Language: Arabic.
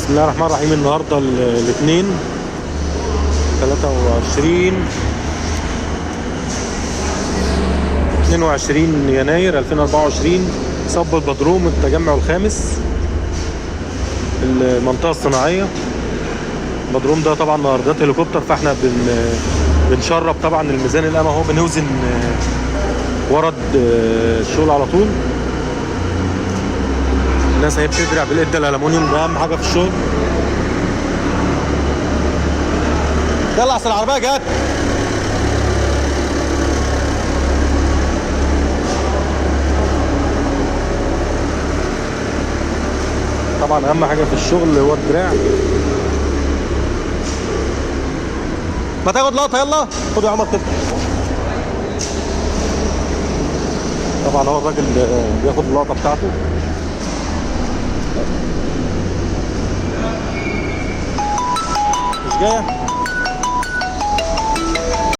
بسم الله الرحمن الرحيم. النهارده الاثنين 22 يناير 2024. صب البدروم التجمع الخامس، المنطقة الصناعية. البدروم ده طبعا نهاردات هليكوبتر، فاحنا بنشرب طبعا الميزان القمع اهو، بنوزن ورد الشغل على طول. الناس هي بتدرع بالقدة الالومنيوم، ده اهم حاجة في الشغل. يلا احسن العربية جت. طبعا اهم حاجة في الشغل هو الدراع. ما تاخد لقطة، يلا خد يا عمر كده. طبعا هو الراجل بياخد اللقطة بتاعته. مش جاية.